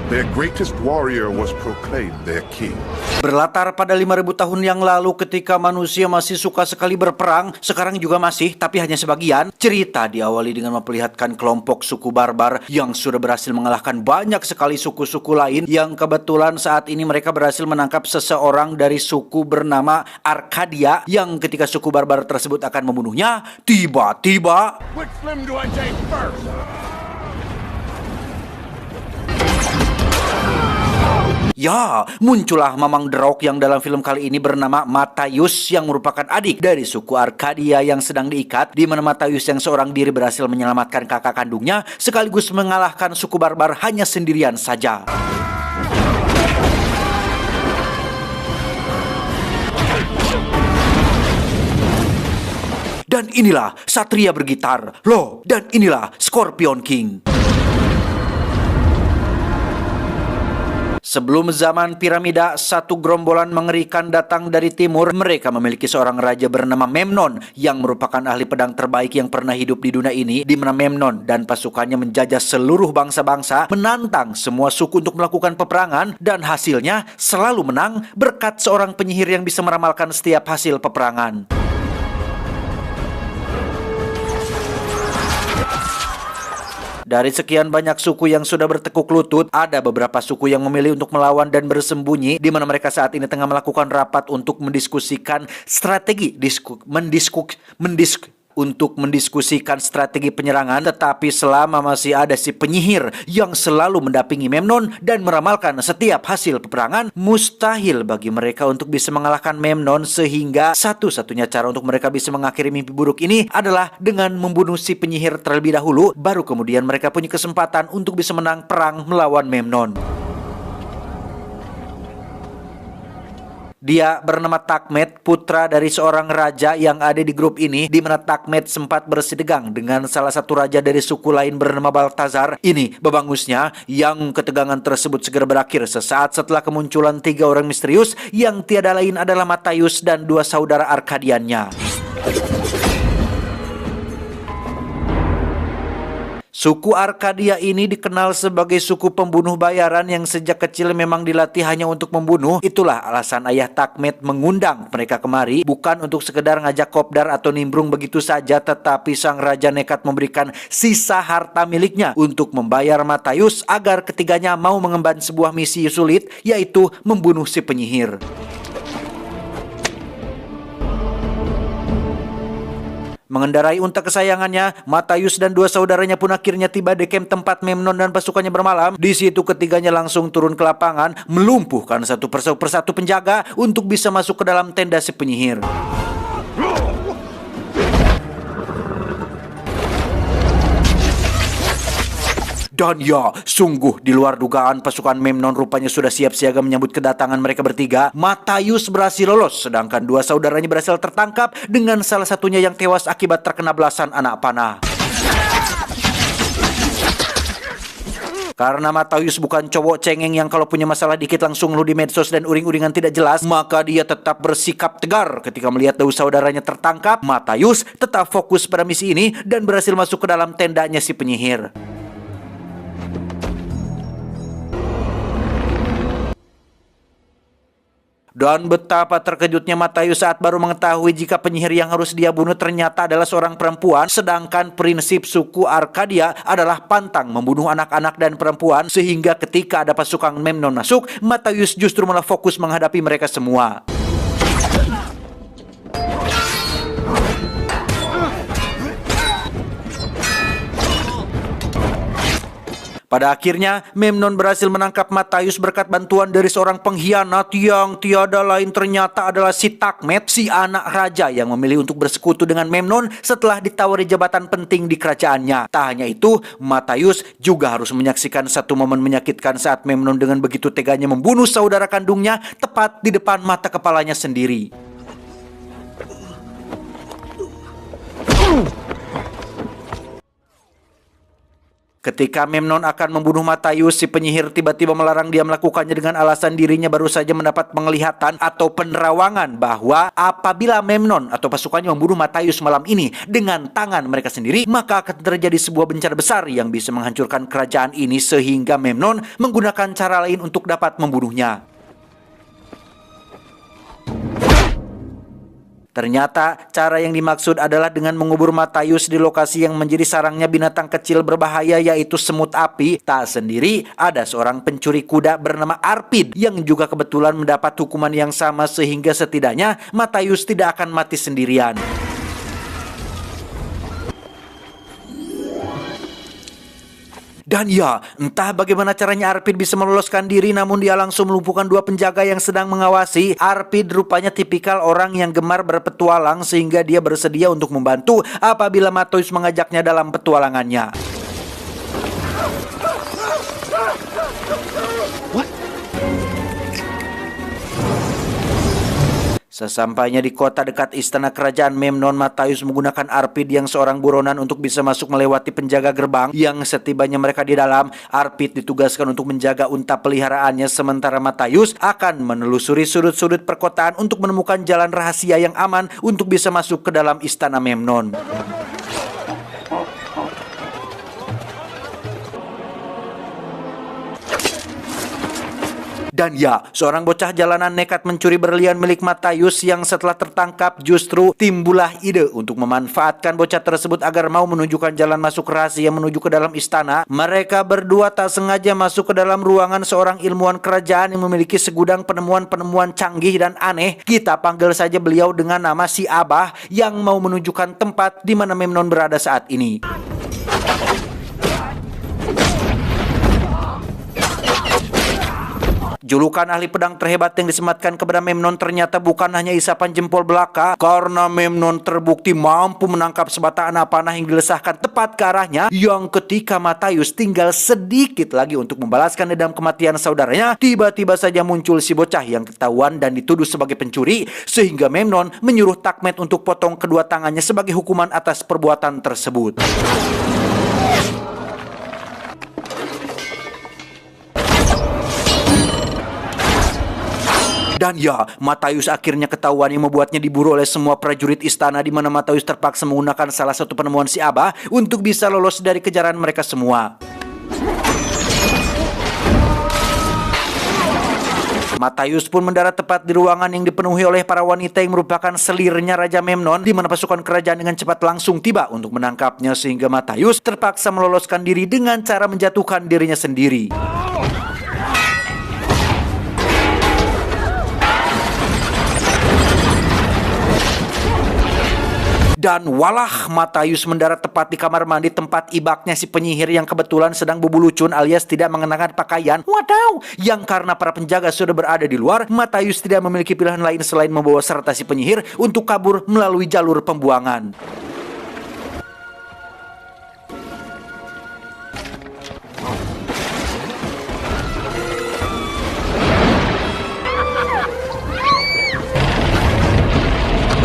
Their greatest warrior was proclaimed their king. Berlatar pada 5.000 tahun yang lalu ketika manusia masih suka sekali berperang, sekarang juga masih, tapi hanya sebagian. Cerita diawali dengan memperlihatkan kelompok suku barbar yang sudah berhasil mengalahkan banyak sekali suku-suku lain yang kebetulan saat ini mereka berhasil menangkap seseorang dari suku bernama Arcadia yang ketika suku barbar tersebut akan membunuhnya, tiba-tiba Which limb do I take first? ya, muncullah Mamang The Rock yang dalam film kali ini bernama Matthäus yang merupakan adik dari suku Arcadia yang sedang diikat, di mana Matthäus yang seorang diri berhasil menyelamatkan kakak kandungnya sekaligus mengalahkan suku barbar hanya sendirian saja. Dan inilah Satria bergitar, loh, dan inilah Scorpion King. Sebelum zaman piramida, satu gerombolan mengerikan datang dari timur. Mereka memiliki seorang raja bernama Memnon yang merupakan ahli pedang terbaik yang pernah hidup di dunia ini, di mana Memnon dan pasukannya menjajah seluruh bangsa-bangsa, menantang semua suku untuk melakukan peperangan, dan hasilnya selalu menang berkat seorang penyihir yang bisa meramalkan setiap hasil peperangan. Dari sekian banyak suku yang sudah bertekuk lutut, ada beberapa suku yang memilih untuk melawan dan bersembunyi, di mana mereka saat ini tengah melakukan rapat untuk mendiskusikan strategi mendiskusikan strategi penyerangan. Tetapi selama masih ada si penyihir yang selalu mendampingi Memnon dan meramalkan setiap hasil peperangan, mustahil bagi mereka untuk bisa mengalahkan Memnon, sehingga satu-satunya cara untuk mereka bisa mengakhiri mimpi buruk ini adalah dengan membunuh si penyihir terlebih dahulu, baru kemudian mereka punya kesempatan untuk bisa menang perang melawan Memnon. Dia bernama Takmet, putra dari seorang raja yang ada di grup ini, di mana Takmet sempat bersitegang dengan salah satu raja dari suku lain bernama Baltazar. Ini babangusnya yang ketegangan tersebut segera berakhir sesaat setelah kemunculan 3 orang misterius yang tiada lain adalah Matthäus dan 2 saudara Arkadiannya. Suku Arcadia ini dikenal sebagai suku pembunuh bayaran yang sejak kecil memang dilatih hanya untuk membunuh. Itulah alasan ayah Takmet mengundang mereka kemari, bukan untuk sekedar ngajak kopdar atau nimbrung begitu saja, tetapi sang raja nekat memberikan sisa harta miliknya untuk membayar Matthäus agar ketiganya mau mengemban sebuah misi sulit, yaitu membunuh si penyihir. Mengendarai unta kesayangannya, Matthäus dan 2 saudaranya pun akhirnya tiba di camp tempat Memnon dan pasukannya bermalam. Di situ ketiganya langsung turun ke lapangan, melumpuhkan satu persatu penjaga untuk bisa masuk ke dalam tenda si penyihir. Dan ya, sungguh di luar dugaan pasukan Memnon rupanya sudah siap siaga menyambut kedatangan mereka bertiga. Matthäus berhasil lolos, sedangkan 2 saudaranya berhasil tertangkap dengan salah satunya yang tewas akibat terkena belasan anak panah. Karena Matthäus bukan cowok cengeng yang kalau punya masalah dikit langsung ngeluh di medsos dan uring-uringan tidak jelas, maka dia tetap bersikap tegar ketika melihat 2 saudaranya tertangkap. Matthäus tetap fokus pada misi ini dan berhasil masuk ke dalam tendanya si penyihir. Dan betapa terkejutnya Matthäus saat baru mengetahui jika penyihir yang harus dia bunuh ternyata adalah seorang perempuan, sedangkan prinsip suku Arcadia adalah pantang membunuh anak-anak dan perempuan, sehingga ketika ada pasukan Memnon masuk, Matthäus justru malah fokus menghadapi mereka semua. Pada akhirnya, Memnon berhasil menangkap Matthäus berkat bantuan dari seorang pengkhianat yang tiada lain ternyata adalah si Takmet, si anak raja yang memilih untuk bersekutu dengan Memnon setelah ditawari jabatan penting di kerajaannya. Tak hanya itu, Matthäus juga harus menyaksikan satu momen menyakitkan saat Memnon dengan begitu teganya membunuh saudara kandungnya tepat di depan mata kepalanya sendiri. Ketika Memnon akan membunuh Matthaius, si penyihir tiba-tiba melarang dia melakukannya dengan alasan dirinya baru saja mendapat penglihatan atau penerawangan bahwa apabila Memnon atau pasukannya membunuh Matthaius malam ini dengan tangan mereka sendiri, maka akan terjadi sebuah bencana besar yang bisa menghancurkan kerajaan ini, sehingga Memnon menggunakan cara lain untuk dapat membunuhnya. Ternyata cara yang dimaksud adalah dengan mengubur Matthaius di lokasi yang menjadi sarangnya binatang kecil berbahaya, yaitu semut api. Tak sendiri, ada seorang pencuri kuda bernama Arpid yang juga kebetulan mendapat hukuman yang sama, sehingga setidaknya Matthaius tidak akan mati sendirian. Dan ya, entah bagaimana caranya Arpid bisa meloloskan diri, namun dia langsung melumpuhkan dua penjaga yang sedang mengawasi. Arpid rupanya tipikal orang yang gemar berpetualang, sehingga dia bersedia untuk membantu apabila Matthaius mengajaknya dalam petualangannya. Sesampainya di kota dekat istana kerajaan Memnon, Matthaius menggunakan Arpid yang seorang buronan untuk bisa masuk melewati penjaga gerbang. Yang setibanya mereka di dalam, Arpid ditugaskan untuk menjaga unta peliharaannya, sementara Matthaius akan menelusuri sudut-sudut perkotaan untuk menemukan jalan rahasia yang aman untuk bisa masuk ke dalam istana Memnon. Dan ya, seorang bocah jalanan nekat mencuri berlian milik Matthaius yang setelah tertangkap justru timbullah ide untuk memanfaatkan bocah tersebut agar mau menunjukkan jalan masuk rahasia menuju ke dalam istana. Mereka berdua tak sengaja masuk ke dalam ruangan seorang ilmuwan kerajaan yang memiliki segudang penemuan-penemuan canggih dan aneh. Kita panggil saja beliau dengan nama si Abah, yang mau menunjukkan tempat di mana Memnon berada saat ini. Julukan ahli pedang terhebat yang disematkan kepada Memnon ternyata bukan hanya isapan jempol belaka, karena Memnon terbukti mampu menangkap sebatang anak panah yang dilesahkan tepat ke arahnya, yang ketika Matthaius tinggal sedikit lagi untuk membalaskan dendam kematian saudaranya, tiba-tiba saja muncul si bocah yang ketahuan dan dituduh sebagai pencuri, sehingga Memnon menyuruh Takmet untuk potong kedua tangannya sebagai hukuman atas perbuatan tersebut. Dan ya, Matthaius akhirnya ketahuan, yang membuatnya diburu oleh semua prajurit istana, di mana Matthaius terpaksa menggunakan salah satu penemuan si Abah untuk bisa lolos dari kejaran mereka semua. Matthaius pun mendarat tepat di ruangan yang dipenuhi oleh para wanita yang merupakan selirnya Raja Memnon, di mana pasukan kerajaan dengan cepat langsung tiba untuk menangkapnya, sehingga Matthaius terpaksa meloloskan diri dengan cara menjatuhkan dirinya sendiri. Dan walah, Matthaius mendarat tepat di kamar mandi tempat ibaknya si penyihir yang kebetulan sedang bubulucun alias tidak mengenakan pakaian. Wadaw! Yang karena para penjaga sudah berada di luar, Matthaius tidak memiliki pilihan lain selain membawa serta si penyihir untuk kabur melalui jalur pembuangan.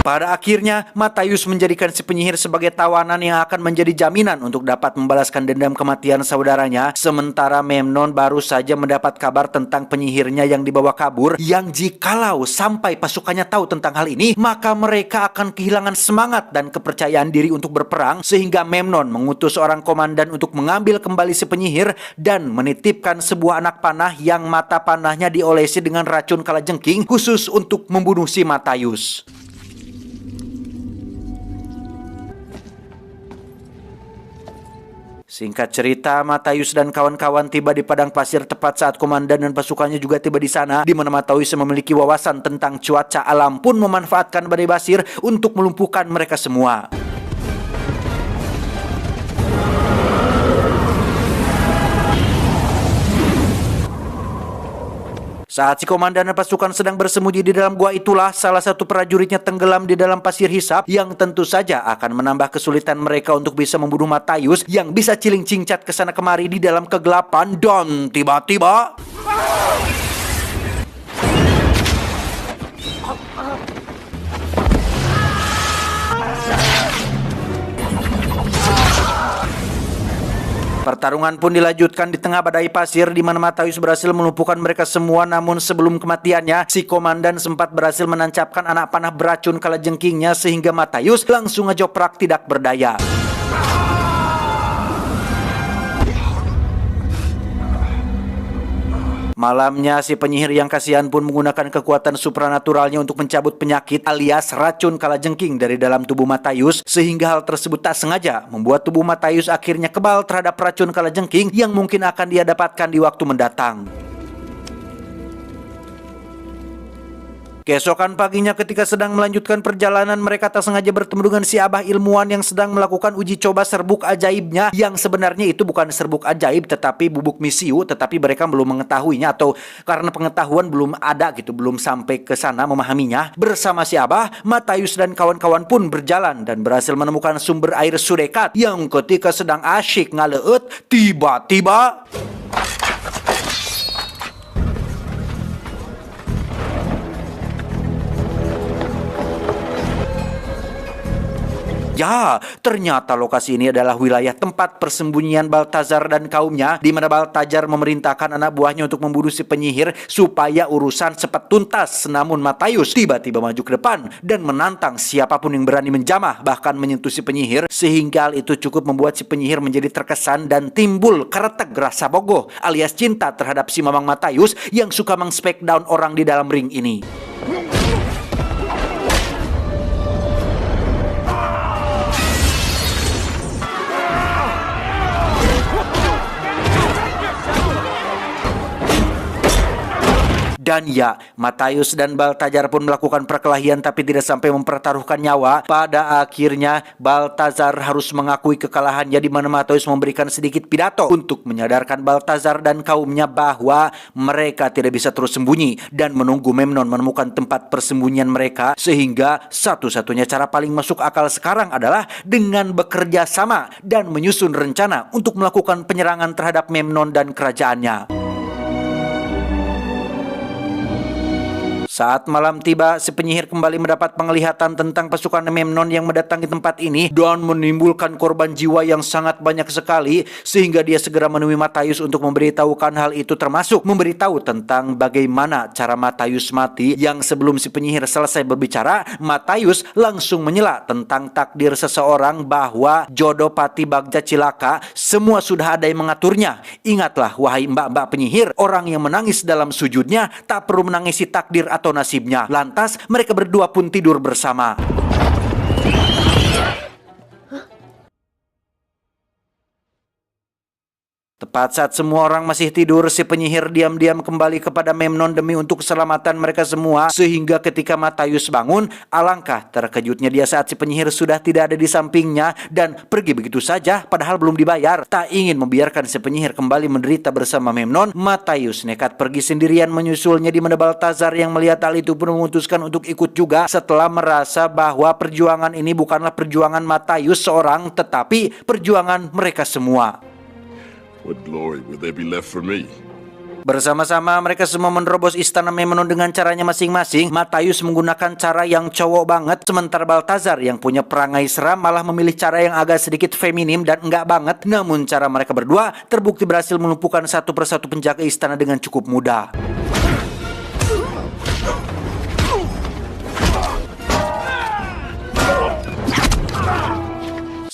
Pada akhirnya, Matthaius menjadikan si penyihir sebagai tawanan yang akan menjadi jaminan untuk dapat membalaskan dendam kematian saudaranya. Sementara Memnon baru saja mendapat kabar tentang penyihirnya yang dibawa kabur, yang jikalau sampai pasukannya tahu tentang hal ini, maka mereka akan kehilangan semangat dan kepercayaan diri untuk berperang, sehingga Memnon mengutus seorang komandan untuk mengambil kembali si penyihir dan menitipkan sebuah anak panah yang mata panahnya diolesi dengan racun kalajengking khusus untuk membunuh si Matthaius. Singkat cerita, Matthaius dan kawan-kawan tiba di padang pasir tepat saat komandan dan pasukannya juga tiba di sana, di mana Matthaius yang memiliki wawasan tentang cuaca alam pun memanfaatkan badai pasir untuk melumpuhkan mereka semua. Saat si komandan dan pasukan sedang bersembunyi di dalam gua itulah, salah satu prajuritnya tenggelam di dalam pasir hisap, yang tentu saja akan menambah kesulitan mereka untuk bisa membunuh Matthaius yang bisa ciling-cingcat ke sana kemari di dalam kegelapan. Dan tiba-tiba Pertarungan pun dilanjutkan di tengah badai pasir di mana Matthäus berhasil melumpuhkan mereka semua, namun sebelum kematiannya si komandan sempat berhasil menancapkan anak panah beracun kalajengkingnya sehingga Matthäus langsung ngejoprak tidak berdaya. Malamnya si penyihir yang kasihan pun menggunakan kekuatan supranaturalnya untuk mencabut penyakit alias racun kalajengking dari dalam tubuh Matthäus, sehingga hal tersebut tak sengaja membuat tubuh Matthäus akhirnya kebal terhadap racun kalajengking yang mungkin akan dia dapatkan di waktu mendatang. Keesokan paginya ketika sedang melanjutkan perjalanan, mereka tak sengaja bertemu dengan si abah ilmuwan yang sedang melakukan uji coba serbuk ajaibnya, yang sebenarnya itu bukan serbuk ajaib tetapi bubuk misiu, tetapi mereka belum mengetahuinya atau karena pengetahuan belum ada gitu, belum sampai ke sana memahaminya. Bersama si abah, Matthäus dan kawan-kawan pun berjalan dan berhasil menemukan sumber air Sudekat yang ketika sedang asyik ngaleut, tiba-tiba ya, ternyata lokasi ini adalah wilayah tempat persembunyian Baltazar dan kaumnya, di mana Baltazar memerintahkan anak buahnya untuk membunuh si penyihir supaya urusan cepat tuntas. Namun Matthäus tiba-tiba maju ke depan dan menantang siapapun yang berani menjamah bahkan menyentuh si penyihir, sehingga hal itu cukup membuat si penyihir menjadi terkesan dan timbul keretek rasa bogoh alias cinta terhadap si Mamang Matthäus yang suka meng-spek down orang di dalam ring ini. Dan ya, Matthäus dan Baltazar pun melakukan perkelahian tapi tidak sampai mempertaruhkan nyawa. Pada akhirnya Baltazar harus mengakui kekalahannya, di mana Matthäus memberikan sedikit pidato untuk menyadarkan Baltazar dan kaumnya bahwa mereka tidak bisa terus sembunyi dan menunggu Memnon menemukan tempat persembunyian mereka, sehingga satu-satunya cara paling masuk akal sekarang adalah dengan bekerja sama dan menyusun rencana untuk melakukan penyerangan terhadap Memnon dan kerajaannya. Saat malam tiba, si penyihir kembali mendapat penglihatan tentang pasukan Memnon yang mendatangi tempat ini dan menimbulkan korban jiwa yang sangat banyak sekali, sehingga dia segera menemui Matthäus untuk memberitahukan hal itu, termasuk memberitahu tentang bagaimana cara Matthäus mati. Yang sebelum si penyihir selesai berbicara, Matthäus langsung menyela tentang takdir seseorang bahwa jodoh Pati Bagja cilaka, semua sudah ada yang mengaturnya. Ingatlah wahai mbak-mbak penyihir, orang yang menangis dalam sujudnya tak perlu menangisi takdir atau nasibnya. Lantas mereka berdua pun tidur bersama. Tepat saat semua orang masih tidur, si penyihir diam-diam kembali kepada Memnon demi untuk keselamatan mereka semua, sehingga ketika Matthäus bangun, alangkah terkejutnya dia saat si penyihir sudah tidak ada di sampingnya dan pergi begitu saja padahal belum dibayar. Tak ingin membiarkan si penyihir kembali menderita bersama Memnon, Matthäus nekat pergi sendirian menyusulnya, di mana Baltazar yang melihat hal itu pun memutuskan untuk ikut juga setelah merasa bahwa perjuangan ini bukanlah perjuangan Matthäus seorang tetapi perjuangan mereka semua. What glory will there be left for me? Bersama-sama mereka semua menerobos istana Memnon dengan caranya masing-masing. Matthäus menggunakan cara yang cowok banget, sementara Baltazar yang punya perangai seram malah memilih cara yang agak sedikit feminim dan enggak banget. Namun cara mereka berdua terbukti berhasil melumpuhkan satu persatu penjaga istana dengan cukup mudah.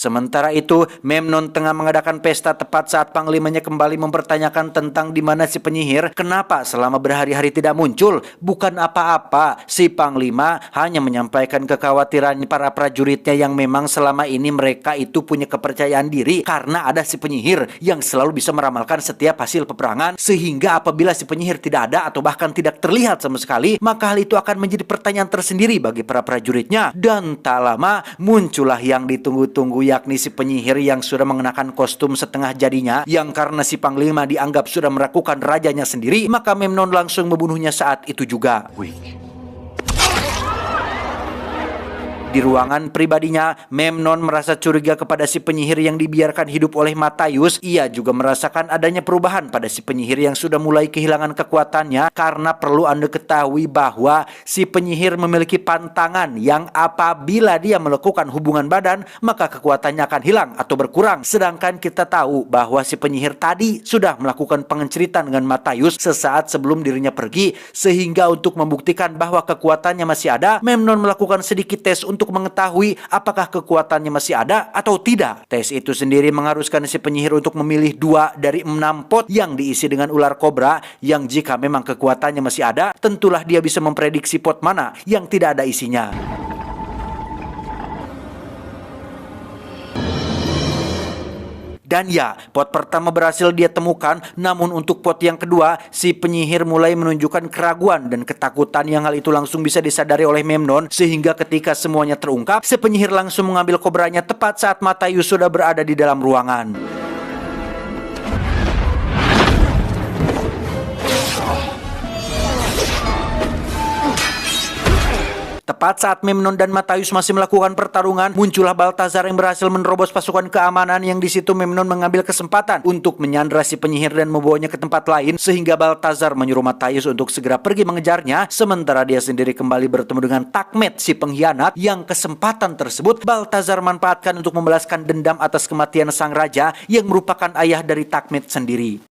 Sementara itu, Memnon tengah mengadakan pesta tepat saat panglimanya kembali mempertanyakan tentang di mana si penyihir. Kenapa selama berhari-hari tidak muncul? Bukan apa-apa, si panglima hanya menyampaikan kekhawatiran para prajuritnya yang memang selama ini mereka itu punya kepercayaan diri karena ada si penyihir yang selalu bisa meramalkan setiap hasil peperangan, sehingga apabila si penyihir tidak ada atau bahkan tidak terlihat sama sekali, maka hal itu akan menjadi pertanyaan tersendiri bagi para prajuritnya. Dan tak lama muncullah yang ditunggu-tunggu, yakni si penyihir yang sudah mengenakan kostum setengah jadinya, yang karena si panglima dianggap sudah merakukan rajanya sendiri, maka Memnon langsung membunuhnya saat itu juga. Di ruangan pribadinya, Memnon merasa curiga kepada si penyihir yang dibiarkan hidup oleh Matthaius. Ia juga merasakan adanya perubahan pada si penyihir yang sudah mulai kehilangan kekuatannya, karena perlu Anda ketahui bahwa si penyihir memiliki pantangan yang apabila dia melakukan hubungan badan, maka kekuatannya akan hilang atau berkurang. Sedangkan kita tahu bahwa si penyihir tadi sudah melakukan pengenceritan dengan Matthaius sesaat sebelum dirinya pergi, sehingga untuk membuktikan bahwa kekuatannya masih ada, Memnon melakukan sedikit tes untuk mengetahui apakah kekuatannya masih ada atau tidak. Tes itu sendiri mengharuskan si penyihir untuk memilih 2 dari 6 pot yang diisi dengan ular kobra, yang jika memang kekuatannya masih ada, tentulah dia bisa memprediksi pot mana yang tidak ada isinya. Dan ya, pot pertama berhasil dia temukan, namun untuk pot yang kedua, si penyihir mulai menunjukkan keraguan dan ketakutan yang hal itu langsung bisa disadari oleh Memnon, sehingga ketika semuanya terungkap, si penyihir langsung mengambil kobranya tepat saat Matthaius sudah berada di dalam ruangan. Tepat saat Memnon dan Matthaius masih melakukan pertarungan, muncullah Balthazar yang berhasil menerobos pasukan keamanan, yang di situ Memnon mengambil kesempatan untuk menyandra si penyihir dan membawanya ke tempat lain, sehingga Balthazar menyuruh Matthaius untuk segera pergi mengejarnya, sementara dia sendiri kembali bertemu dengan Takmet si pengkhianat, yang kesempatan tersebut Balthazar manfaatkan untuk membalaskan dendam atas kematian sang raja yang merupakan ayah dari Takmet sendiri.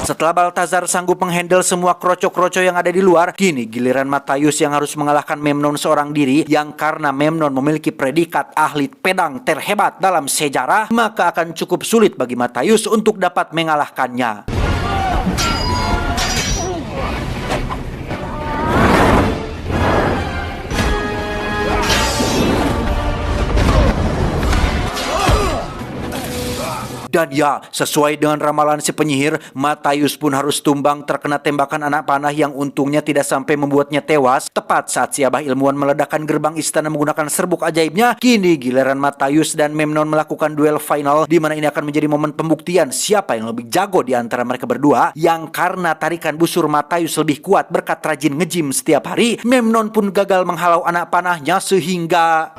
Setelah Balthazar sanggup menghandle semua kroco-kroco yang ada di luar, kini giliran Matthaius yang harus mengalahkan Memnon seorang diri, yang karena Memnon memiliki predikat ahli pedang terhebat dalam sejarah, maka akan cukup sulit bagi Matthaius untuk dapat mengalahkannya. Dan ya, sesuai dengan ramalan si penyihir, Matthaius pun harus tumbang terkena tembakan anak panah yang untungnya tidak sampai membuatnya tewas. Tepat saat si abah ilmuwan meledakkan gerbang istana menggunakan serbuk ajaibnya, kini giliran Matthaius dan Memnon melakukan duel final, di mana ini akan menjadi momen pembuktian siapa yang lebih jago di antara mereka berdua, yang karena tarikan busur Matthaius lebih kuat berkat rajin nge-gym setiap hari, Memnon pun gagal menghalau anak panahnya, sehingga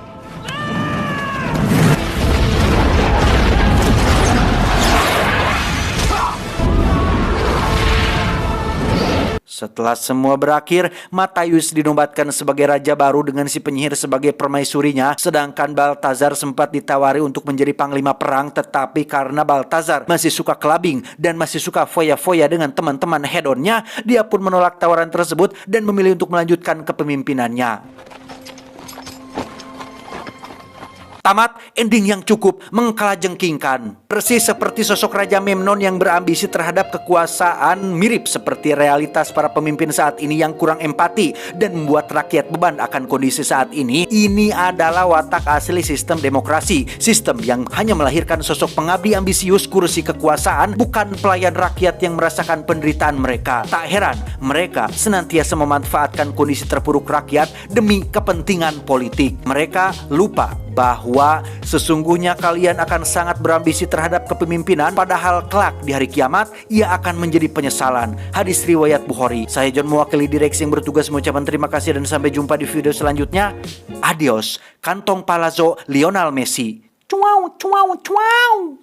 setelah semua berakhir, Matthaius dinobatkan sebagai raja baru dengan si penyihir sebagai permaisurinya, sedangkan Balthazar sempat ditawari untuk menjadi panglima perang, tetapi karena Balthazar masih suka clubbing dan masih suka foya-foya dengan teman-teman hedonnya, dia pun menolak tawaran tersebut dan memilih untuk melanjutkan kepemimpinannya. Tamat, ending yang cukup mengkalajengkingkan. Persis seperti sosok Raja Memnon yang berambisi terhadap kekuasaan, mirip seperti realitas para pemimpin saat ini yang kurang empati dan membuat rakyat beban akan kondisi saat ini. Ini adalah watak asli sistem demokrasi, sistem yang hanya melahirkan sosok pengabdi ambisius kursi kekuasaan, bukan pelayan rakyat yang merasakan penderitaan mereka. Tak heran mereka senantiasa memanfaatkan kondisi terpuruk rakyat demi kepentingan politik. Mereka lupa bahwa sesungguhnya kalian akan sangat berambisi terhadap kepemimpinan, padahal kelak di hari kiamat ia akan menjadi penyesalan. Hadis riwayat Bukhari. Saya John mewakili direksi yang bertugas mengucapkan terima kasih dan sampai jumpa di video selanjutnya. Adios. Kantong Palazzo Lionel Messi. Cuau, cuau, cuau.